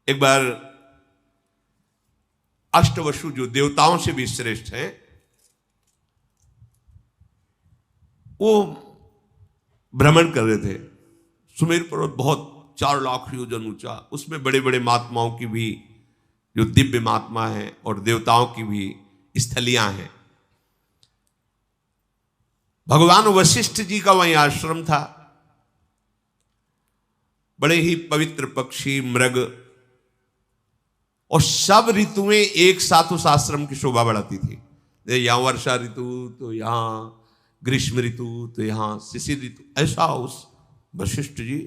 एक बार अष्टवसु जो देवताओं से भी श्रेष्ठ हैं, वो भ्रमण कर रहे थे। सुमेर पर्वत बहुत 4 लाख योजन ऊंचा, उसमें बड़े बड़े महात्माओं की भी जो दिव्य महात्मा हैं और देवताओं की भी स्थलियां हैं। भगवान वशिष्ठ जी का वहीं आश्रम था। बड़े ही पवित्र पक्षी, मृग और सब ऋतुएं एक साथ उस आश्रम की शोभा बढ़ाती थी। यहां वर्षा ऋतु तो यहां ग्रीष्म ऋतु तो यहां शिशिर ऋतु, ऐसा उस वशिष्ठ जी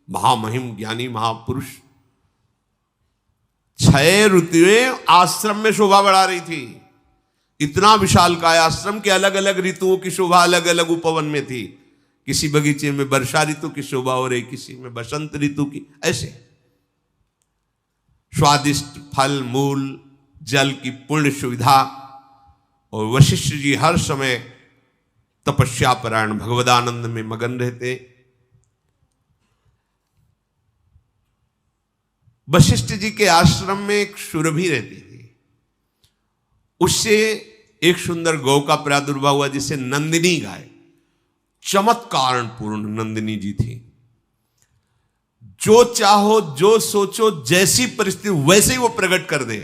महामहिम ज्ञानी महापुरुष 6 ऋतुएं आश्रम में शोभा बढ़ा रही थी। इतना विशालकाय आश्रम के अलग अलग ऋतुओं की शोभा अलग अलग उपवन में थी। किसी बगीचे में वर्षा ऋतु की शोभा हो रही, किसी में बसंत ऋतु की, ऐसे स्वादिष्ट फल मूल जल की पूर्ण सुविधा। और वशिष्ठ जी हर समय तपस्या परायण भगवदानंद में मगन रहते। वशिष्ठ जी के आश्रम में एक सुरभि रहती थी, उससे एक सुंदर गौ का प्रादुर्भाव हुआ जिसे नंदिनी गाय, चमत्कार पूर्ण नंदिनी जी थी। जो चाहो जो सोचो जैसी परिस्थिति वैसे ही वो प्रकट कर दे।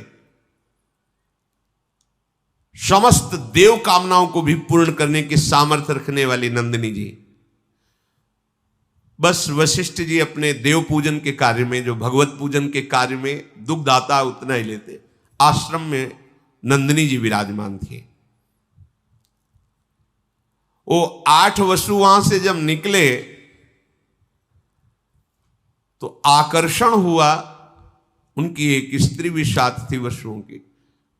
समस्त देव कामनाओं को भी पूर्ण करने की सामर्थ्य रखने वाली नंदिनी जी। बस वशिष्ठ जी अपने देव पूजन के कार्य में, जो भगवत पूजन के कार्य में दुग्ध आता उतना ही लेते। आश्रम में नंदिनी जी विराजमान थी। वो 8 वसु वहां से जब निकले तो आकर्षण हुआ, उनकी एक स्त्री भी साथ थी वसुओं की,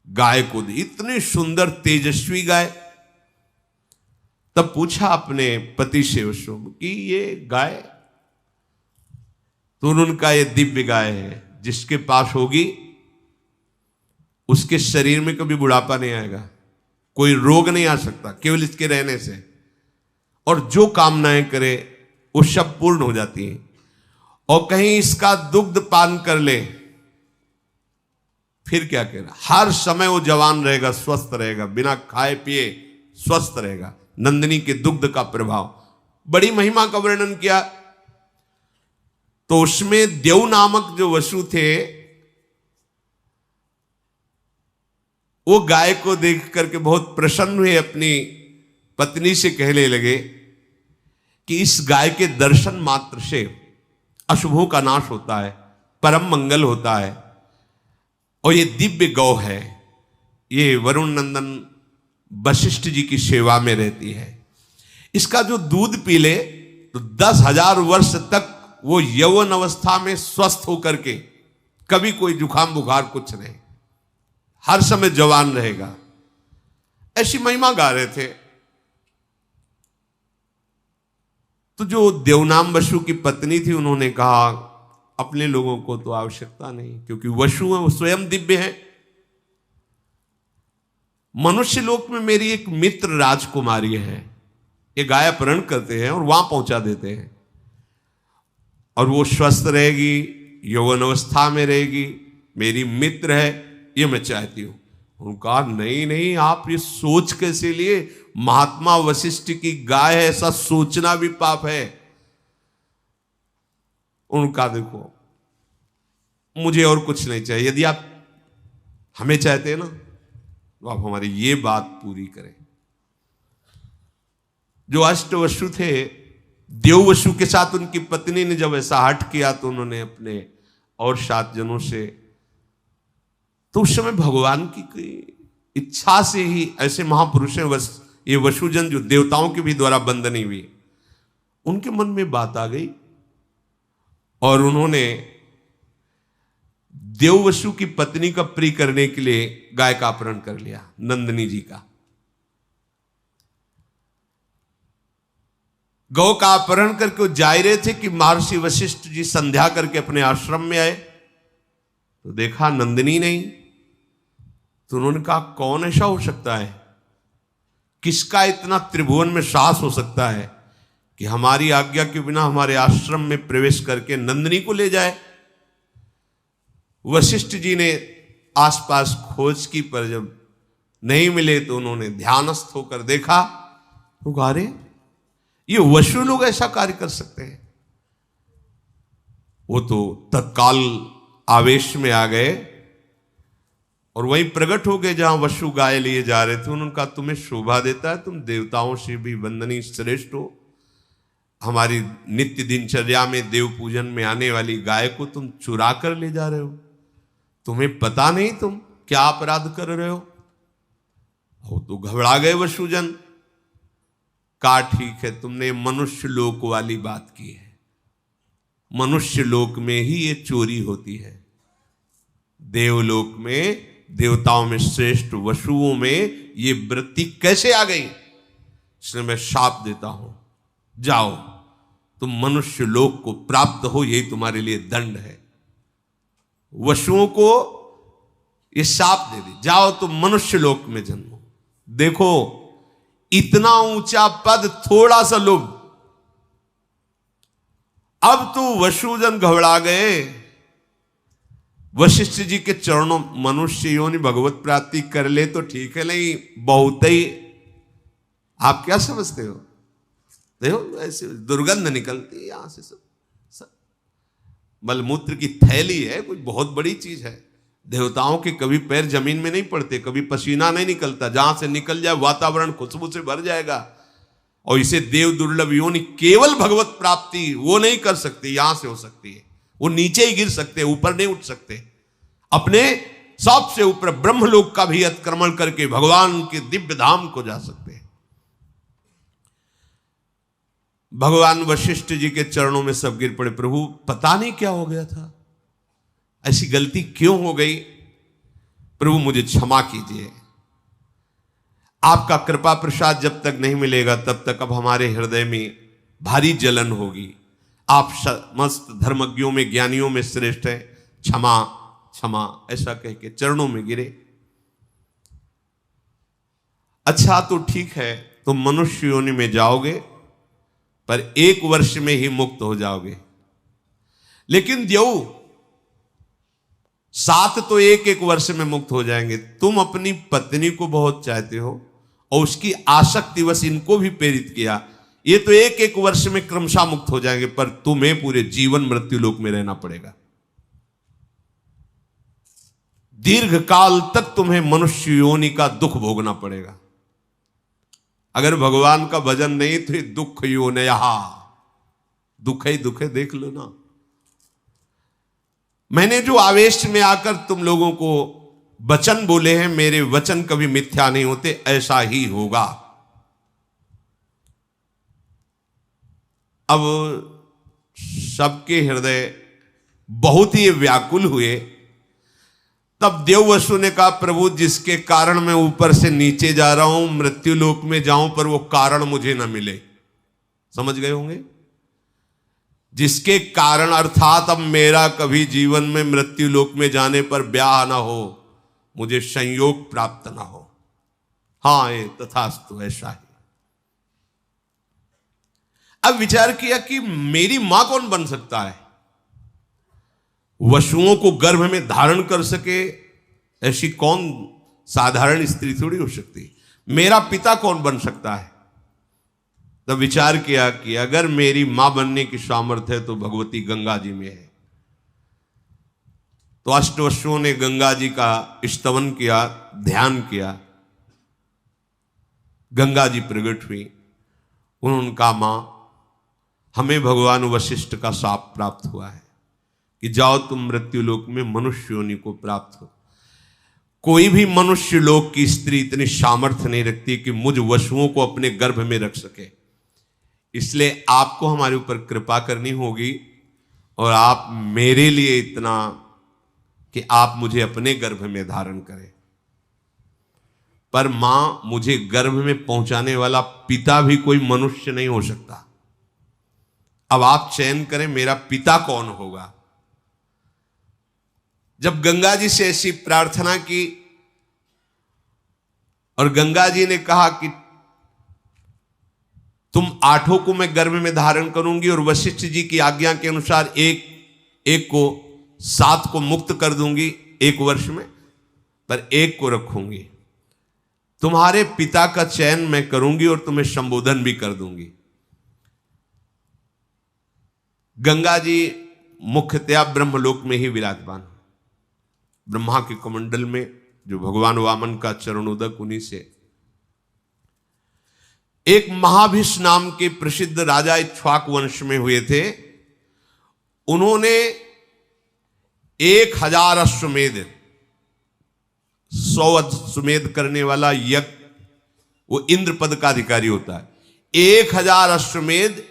गाय को दी, इतनी सुंदर तेजस्वी गाय। तब पूछा अपने पति से वसु कि ये गाय, तो उनका ये दिव्य गाय है, जिसके पास होगी उसके शरीर में कभी बुढ़ापा नहीं आएगा, कोई रोग नहीं आ सकता केवल इसके रहने से, और जो कामनाएं करे वो सब पूर्ण हो जाती हैं। और कहीं इसका दुग्ध पान कर ले फिर क्या कह रहा, हर समय वो जवान रहेगा, स्वस्थ रहेगा, बिना खाए पिए स्वस्थ रहेगा। नंदिनी के दुग्ध का प्रभाव, बड़ी महिमा का वर्णन किया। तो उसमें देव नामक जो वसु थे वो गाय को देख करके बहुत प्रसन्न हुए, अपनी पत्नी से कहने लगे कि इस गाय के दर्शन मात्र से अशुभों का नाश होता है, परम मंगल होता है, और ये दिव्य गौ है, ये वरुण नंदन वशिष्ठ जी की सेवा में रहती है। इसका जो दूध पी ले तो 10,000 वर्ष तक वो यौवन अवस्था में स्वस्थ होकर के कभी कोई जुकाम बुखार कुछ नहीं, हर समय जवान रहेगा। ऐसी महिमा गा रहे थे। तो जो देवनाम वसु की पत्नी थी, उन्होंने कहा अपने लोगों को तो आवश्यकता नहीं, क्योंकि वसु है वो स्वयं दिव्य है। मनुष्य लोक में मेरी एक मित्र राजकुमारी है, ये गाय अपहरण करते हैं और वहां पहुंचा देते हैं, और वो स्वस्थ रहेगी, यौवन अवस्था में रहेगी, मेरी मित्र है, ये मैं चाहती हूं। उनका नहीं नहीं, आप ये सोच कैसे लिए, महात्मा वशिष्ठ की गाय है, ऐसा सोचना भी पाप है। उनका देखो मुझे और कुछ नहीं चाहिए, यदि आप हमें चाहते हैं ना तो आप हमारी ये बात पूरी करें। जो अष्टवसु थे, देववसु के साथ उनकी पत्नी ने जब ऐसा हठ किया तो उन्होंने अपने और 7 जनों से, तो उस समय भगवान की इच्छा से ही ऐसे महापुरुष हैं ये वसुजन जो देवताओं के भी द्वारा बंदनी हुई, उनके मन में बात आ गई और उन्होंने देववसु की पत्नी का प्रिय करने के लिए गाय का अपहरण कर लिया, नंदिनी जी का। गौ का अपहरण करके वो जा रहे थे कि महर्षि वशिष्ठ जी संध्या करके अपने आश्रम में आए, तो देखा नंदिनी नहीं। तो उन्होंने कहा कौन ऐसा हो सकता है, किसका इतना त्रिभुवन में साहस हो सकता है कि हमारी आज्ञा के बिना हमारे आश्रम में प्रवेश करके नंदिनी को ले जाए। वशिष्ठ जी ने आसपास खोज की, पर जब नहीं मिले तो उन्होंने ध्यानस्थ होकर देखा तो कहा, अरे ये वशु लोग ऐसा कार्य कर सकते हैं। वो तो तत्काल आवेश में आ गए और वहीं प्रकट हो गए जहां वशु गाय लिए जा रहे थे। उन्होंने कहा, तुम्हें शोभा देता है, तुम देवताओं से भी वंदनीय श्रेष्ठ हो, हमारी नित्य दिनचर्या में देव पूजन में आने वाली गाय को तुम चुरा कर ले जा रहे हो, तुम्हें पता नहीं तुम क्या अपराध कर रहे हो। वो तो घबरा गए वशुजन। कहा, ठीक है, तुमने मनुष्य लोक वाली बात की है, मनुष्य लोक में ही ये चोरी होती है, देवलोक में, देवताओं में श्रेष्ठ वशुओं में ये वृत्ति कैसे आ गई? इसलिए मैं शाप देता हूं, जाओ तुम मनुष्य लोक को प्राप्त हो, यही तुम्हारे लिए दंड है। वशुओं को ये शाप दे दी, जाओ तुम मनुष्य लोक में जन्मो। देखो, इतना ऊंचा पद, थोड़ा सा लोभ। अब तो वशुजन घबरा गए। वशिष्ठ जी के चरणों, मनुष्य योनि भगवत प्राप्ति कर ले तो ठीक है, नहीं बहुत ही, आप क्या समझते हो? देखो ऐसे दुर्गंध निकलती है यहां से, सब मलमूत्र की थैली है, कोई बहुत बड़ी चीज है। देवताओं के कभी पैर जमीन में नहीं पड़ते, कभी पसीना नहीं निकलता, जहां से निकल जाए वातावरण खुशबू से भर जाएगा। और इसे देव दुर्लभ योनि, केवल भगवत प्राप्ति वो नहीं कर सकते, यहां से हो सकती है, वो नीचे ही गिर सकते, ऊपर नहीं उठ सकते। अपने सबसे ऊपर ब्रह्मलोक का भी अतिक्रमण करके भगवान के दिव्य धाम को जा सकते हैं। भगवान वशिष्ठ जी के चरणों में सब गिर पड़े, प्रभु पता नहीं क्या हो गया था, ऐसी गलती क्यों हो गई, प्रभु मुझे क्षमा कीजिए। आपका कृपा प्रसाद जब तक नहीं मिलेगा तब तक अब हमारे हृदय में भारी जलन होगी। आप समस्त धर्मज्ञों में, ज्ञानियों में श्रेष्ठ हैं, क्षमा क्षमा, ऐसा कह के चरणों में गिरे। अच्छा तो ठीक है, तुम मनुष्य योनि में जाओगे पर 1 वर्ष में ही मुक्त हो जाओगे, लेकिन देव 7 तो 1 वर्ष में मुक्त हो जाएंगे। तुम अपनी पत्नी को बहुत चाहते हो और उसकी आसक्ति वश इनको भी प्रेरित किया, ये तो 1 वर्ष में क्रमशः मुक्त हो जाएंगे, पर तुम्हें पूरे जीवन मृत्यु लोक में रहना पड़ेगा। दीर्घ काल तक तुम्हें मनुष्य योनि का दुख भोगना पड़ेगा। अगर भगवान का भजन नहीं तो ये दुख योनया, दुख ही दुख है, देख लो ना। मैंने जो आवेश में आकर तुम लोगों को वचन बोले हैं, मेरे वचन कभी मिथ्या नहीं होते, ऐसा ही होगा। अब सबके हृदय बहुत ही व्याकुल हुए। तब देववसु ने कहा, प्रभु जिसके कारण मैं ऊपर से नीचे जा रहा हूं, मृत्यु लोक में जाऊं, पर वो कारण मुझे ना मिले। समझ गए होंगे, जिसके कारण, अर्थात अब मेरा कभी जीवन में मृत्यु लोक में जाने पर ब्याह ना हो, मुझे संयोग प्राप्त ना हो। हां, ये तथास्तु, ऐसा ही। अब विचार किया कि मेरी मां कौन बन सकता है? वशुओं को गर्भ में धारण कर सके ऐसी कौन साधारण स्त्री थोड़ी हो सकती। मेरा पिता कौन बन सकता है? तब विचार किया कि अगर मेरी मां बनने की सामर्थ्य है तो भगवती गंगा जी में है। तो अष्टवसुओं ने गंगा जी का स्तवन किया, ध्यान किया। गंगा जी प्रकट हुई। उन्होंने कहा, मां हमें भगवान वशिष्ठ का शाप प्राप्त हुआ है कि जाओ तुम मृत्यु लोक में मनुष्य योनि को प्राप्त हो। कोई भी मनुष्य लोक की स्त्री इतनी सामर्थ्य नहीं रखती कि मुझ वशुओं को अपने गर्भ में रख सके। इसलिए आपको हमारे ऊपर कृपा करनी होगी और आप मेरे लिए इतना कि आप मुझे अपने गर्भ में धारण करें। पर मां, मुझे गर्भ में पहुंचाने वाला पिता भी कोई मनुष्य नहीं हो सकता। अब आप चयन करें मेरा पिता कौन होगा। जब गंगा जी से ऐसी प्रार्थना की और गंगा जी ने कहा कि तुम 8 को मैं गर्भ में धारण करूंगी और वशिष्ठ जी की आज्ञा के अनुसार एक को 7 को मुक्त कर दूंगी 1 वर्ष में, पर 1 को रखूंगी। तुम्हारे पिता का चयन मैं करूंगी और तुम्हें संबोधन भी कर दूंगी। गंगा जी मुख्यतया ब्रह्मलोक में ही विराजमान, ब्रह्मा के कमंडल में, जो भगवान वामन का चरणोदक उन्हीं से। एक महाभिष नाम के प्रसिद्ध राजा इक्ष्वाकु वंश में हुए थे। उन्होंने 1000 अश्वमेध, 100 अश्वमेध करने वाला यज्ञ, वो इंद्र पद का अधिकारी होता है। 1000 अश्वमेध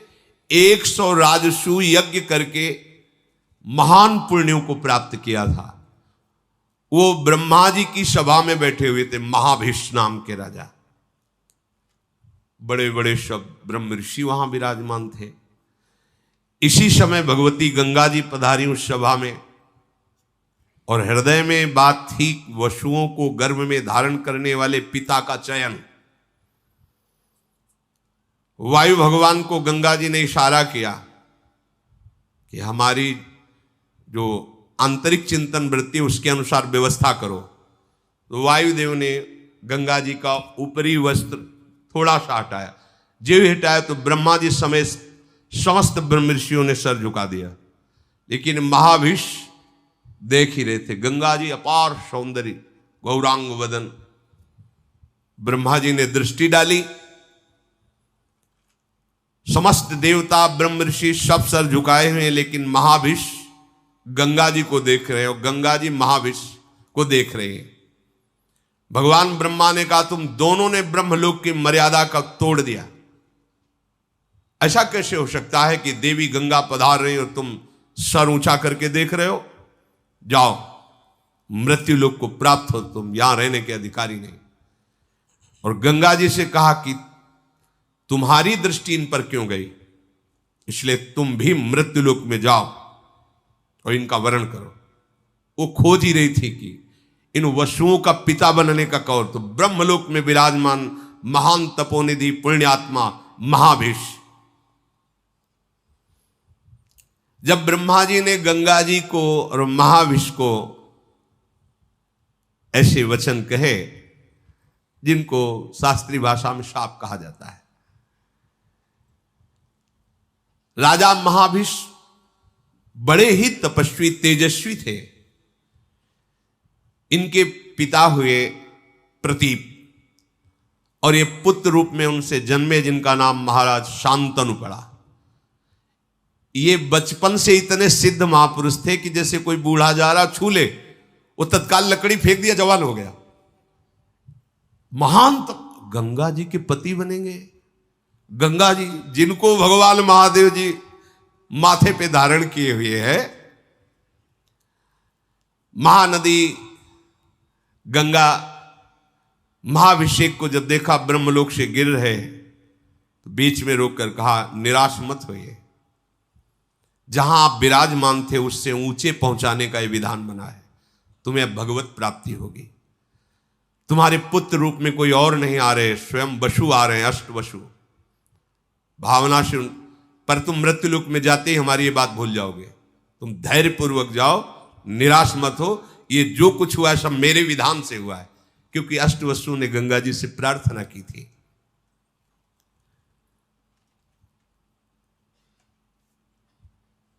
100 राजसूय यज्ञ करके महान पुण्यों को प्राप्त किया था। वो ब्रह्मा जी की सभा में बैठे हुए थे, महाभिष नाम के राजा। बड़े बड़े सब ब्रह्म ऋषि वहां विराजमान थे। इसी समय भगवती गंगा जी पधारी उस सभा में, और हृदय में बात थी वसुओं को गर्भ में धारण करने वाले पिता का चयन। वायु भगवान को गंगा जी ने इशारा किया कि हमारी जो आंतरिक चिंतन वृत्ति उसके अनुसार व्यवस्था करो। तो वायुदेव ने गंगा जी का ऊपरी वस्त्र थोड़ा सा हटाया। जो हटाया तो ब्रह्मा जी समेत समस्त ब्रह्म ऋषियों ने सर झुका दिया। लेकिन महाभिष देख ही रहे थे। गंगा जी अपार सौंदर्य, गौरांग वदन। ब्रह्मा जी ने दृष्टि डाली, समस्त देवता ब्रह्म ऋषि सब सर झुकाए हुए हैं, लेकिन महाभिष गंगा जी को देख रहे हैं और गंगा जी महाभिष को देख रहे हैं। भगवान ब्रह्मा ने कहा, तुम दोनों ने ब्रह्मलोक की मर्यादा का तोड़ दिया। ऐसा कैसे हो सकता है कि देवी गंगा पधार रही और तुम सर ऊंचा करके देख रहे हो? जाओ, मृत्यु लोक को प्राप्त हो, तुम यहां रहने के अधिकारी नहीं। और गंगा जी से कहा कि तुम्हारी दृष्टि इन पर क्यों गई, इसलिए तुम भी मृत्यु लोक में जाओ और इनका वर्ण करो। वो खोज ही रही थी कि इन वसुओं का पिता बनने का कौर। तो ब्रह्मलोक में विराजमान महान तपोनिधि पुण्यात्मा महाभिष। जब ब्रह्मा जी ने गंगा जी को और महाभिष को ऐसे वचन कहे जिनको शास्त्रीय भाषा में शाप कहा जाता है, राजा महाभिष बड़े ही तपस्वी तेजस्वी थे। इनके पिता हुए प्रतीप, और ये पुत्र रूप में उनसे जन्मे जिनका नाम महाराज शांतनु पड़ा। ये बचपन से इतने सिद्ध महापुरुष थे कि जैसे कोई बूढ़ा जा रहा छू ले, वो तत्काल लकड़ी फेंक दिया, जवान हो गया। महान गंगा जी के पति बनेंगे। गंगा जी जिनको भगवान महादेव जी माथे पे धारण किए हुए हैं। महानदी गंगा महाभिषेक को जब देखा ब्रह्मलोक से गिर रहे, तो बीच में रोककर कहा, निराश मत होइए, जहां आप विराजमान थे उससे ऊंचे पहुंचाने का यह विधान बना है। तुम्हें भगवत प्राप्ति होगी। तुम्हारे पुत्र रूप में कोई और नहीं आ रहे, स्वयं वसु आ रहे हैं, अष्ट वसु। भावना से पर तुम मृत्युलोक में जाते ही हमारी ये बात भूल जाओगे। तुम धैर्य पूर्वक जाओ, निराश मत हो। ये जो कुछ हुआ है सब मेरे विधान से हुआ है, क्योंकि अष्ट वसु ने गंगा जी से प्रार्थना की थी।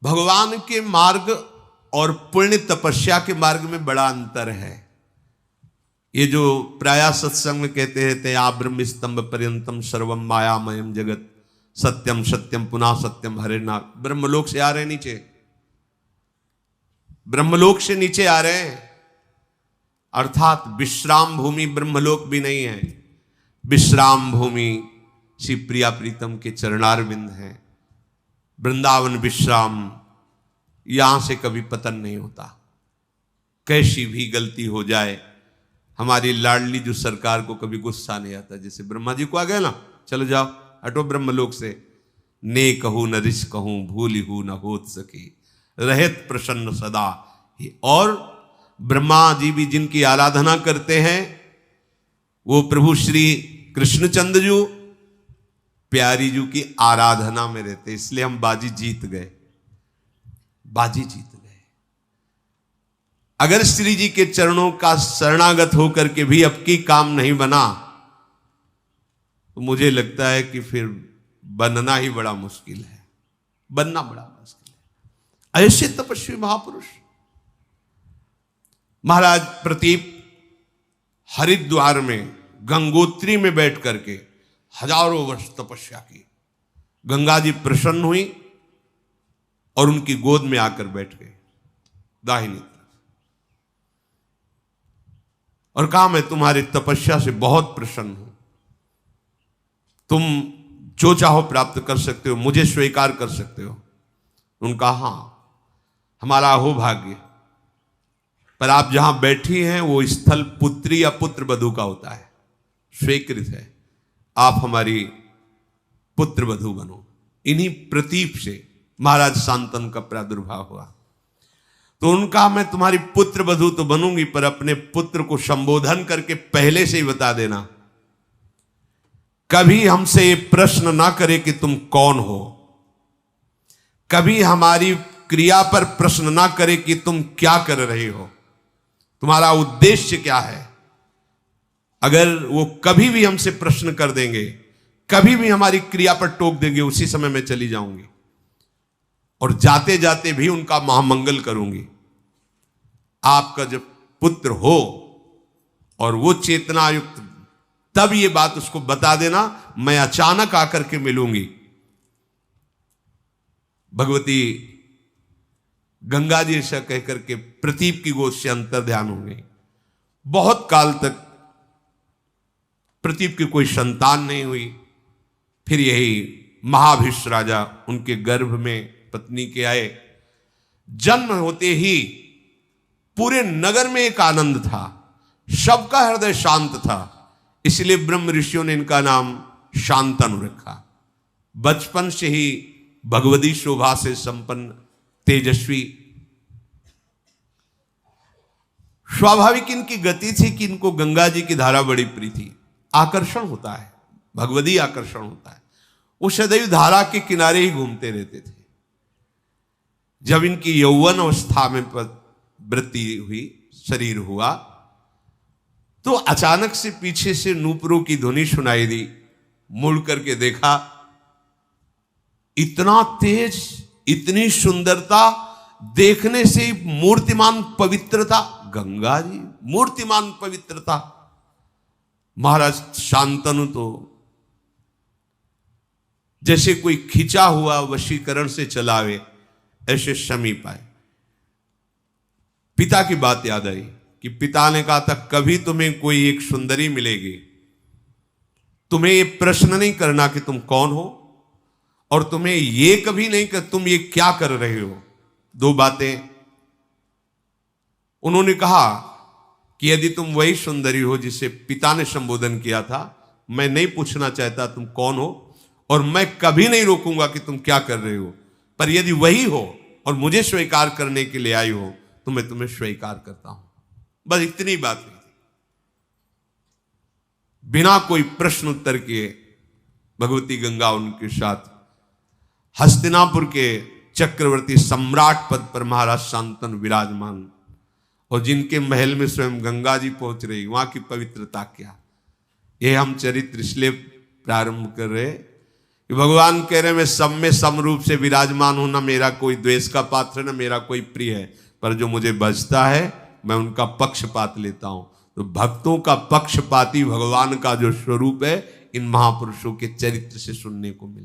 भगवान के मार्ग और पुण्य तपस्या के मार्ग में बड़ा अंतर है। ये जो प्राय सत्संग में कहते हैं, तया ब्रह्म स्तंभ पर्यंतम सर्वम मायामयम जगत सत्यम सत्यम पुनः सत्यम हरे नाम। ब्रह्मलोक से आ रहे हैं नीचे, ब्रह्मलोक से नीचे आ रहे हैं, अर्थात विश्राम भूमि ब्रह्मलोक भी नहीं है। विश्राम भूमि श्री प्रिया प्रीतम के चरणारविंद हैं। वृंदावन विश्राम, यहां से कभी पतन नहीं होता। कैसी भी गलती हो जाए, हमारी लाडली जो सरकार को कभी गुस्सा नहीं आता। जैसे ब्रह्मा जी को आ गया ना, चलो जाओ हटो ब्रह्मलोक से। ने कहूं न रिस कहूं, भूली हूं न होत सकी, रहत प्रसन्न सदा। और ब्रह्मा जी भी जिनकी आराधना करते हैं, वो प्रभु श्री कृष्णचंद्र जी प्यारी जी की आराधना में रहते, इसलिए हम बाजी जीत गए, बाजी जीत गए। अगर श्री जी के चरणों का शरणागत होकर के भी अब की काम नहीं बना तो मुझे लगता है कि फिर बनना ही बड़ा मुश्किल है, बनना बड़ा मुश्किल है। ऐसे तपस्वी महापुरुष महाराज प्रतीप हरिद्वार में गंगोत्री में बैठ करके हजारों वर्ष तपस्या की। गंगा जी प्रसन्न हुई और उनकी गोद में आकर बैठ गए दाहिनी तरफ और कहा, मैं तुम्हारी तपस्या से बहुत प्रसन्न हूं, तुम जो चाहो प्राप्त कर सकते हो, मुझे स्वीकार कर सकते हो। उनका हां, हमारा अहो भाग्य, पर आप जहां बैठी हैं वो स्थल पुत्री या पुत्र वधू का होता है, स्वीकृत है, आप हमारी पुत्र वधू बनो। इन्हीं प्रतीप से महाराज शांतनु का प्रादुर्भाव हुआ। तो उनका, मैं तुम्हारी पुत्र वधू तो बनूंगी, पर अपने पुत्र को संबोधन करके पहले से ही बता देना, कभी हमसे ये प्रश्न ना करे कि तुम कौन हो, कभी हमारी क्रिया पर प्रश्न ना करे कि तुम क्या कर रहे हो, तुम्हारा उद्देश्य क्या है। अगर वो कभी भी हमसे प्रश्न कर देंगे, कभी भी हमारी क्रिया पर टोक देंगे, उसी समय मैं चली जाऊंगी और जाते जाते भी उनका महामंगल करूंगी। आपका जब पुत्र हो और वो चेतनायुक्त, तब ये बात उसको बता देना, मैं अचानक आकर के मिलूंगी। भगवती गंगा जी ऐसा कहकर के प्रतीप की गोद से अंतर ध्यान हो गई। बहुत काल तक प्रतीप की कोई संतान नहीं हुई। फिर यही महाभिष राजा उनके गर्भ में पत्नी के आए। जन्म होते ही पूरे नगर में एक आनंद था, सबका हृदय शांत था, इसलिए ब्रह्म ऋषियों ने इनका नाम शांतनु रखा। बचपन से ही भगवती शोभा से संपन्न, तेजस्वी, स्वाभाविक इनकी गति थी कि इनको गंगा जी की धारा बड़ी प्रिय थी। आकर्षण होता है, भगवती आकर्षण होता है। वो सदैव धारा के किनारे ही घूमते रहते थे। जब इनकी यौवन अवस्था में वृत्ति हुई, शरीर हुआ, तो अचानक से पीछे से नूपुरों की ध्वनि सुनाई दी। मुड़ करके देखा, इतना तेज, इतनी सुंदरता, देखने से मूर्तिमान पवित्रता, गंगा जी मूर्तिमान पवित्रता। महाराज शांतनु तो जैसे कोई खिंचा हुआ वशीकरण से चलावे, ऐसे समीप आए। पिता की बात याद आई कि पिता ने कहा था, कभी तुम्हें कोई एक सुंदरी मिलेगी, तुम्हें ये प्रश्न नहीं करना कि तुम कौन हो, और तुम्हें ये कभी नहीं कि तुम ये क्या कर रहे हो। दो बातें उन्होंने कहा कि यदि तुम वही सुंदरी हो जिसे पिता ने संबोधन किया था, मैं नहीं पूछना चाहता तुम कौन हो, और मैं कभी नहीं रोकूंगा कि तुम क्या कर रहे हो, पर यदि वही हो और मुझे स्वीकार करने के लिए आई हो तो मैं तुम्हें स्वीकार करता हूं। बस इतनी बात हुई थी। बिना कोई प्रश्न उत्तर किए भगवती गंगा उनके साथ हस्तिनापुर के चक्रवर्ती सम्राट पद पर महाराज शांतनु विराजमान, और जिनके महल में स्वयं गंगा जी पहुंच रही, वहां की पवित्रता क्या। ये हम चरित्र इसलिए प्रारंभ कर रहे कि भगवान कह रहे मैं सब में समरूप से विराजमान हूं, ना मेरा कोई द्वेष का पात्र, ना मेरा कोई प्रिय है, पर जो मुझे बचता है मैं उनका पक्षपात लेता हूं। तो भक्तों का पक्षपाती भगवान का जो स्वरूप है, इन महापुरुषों के चरित्र से सुनने को मिला।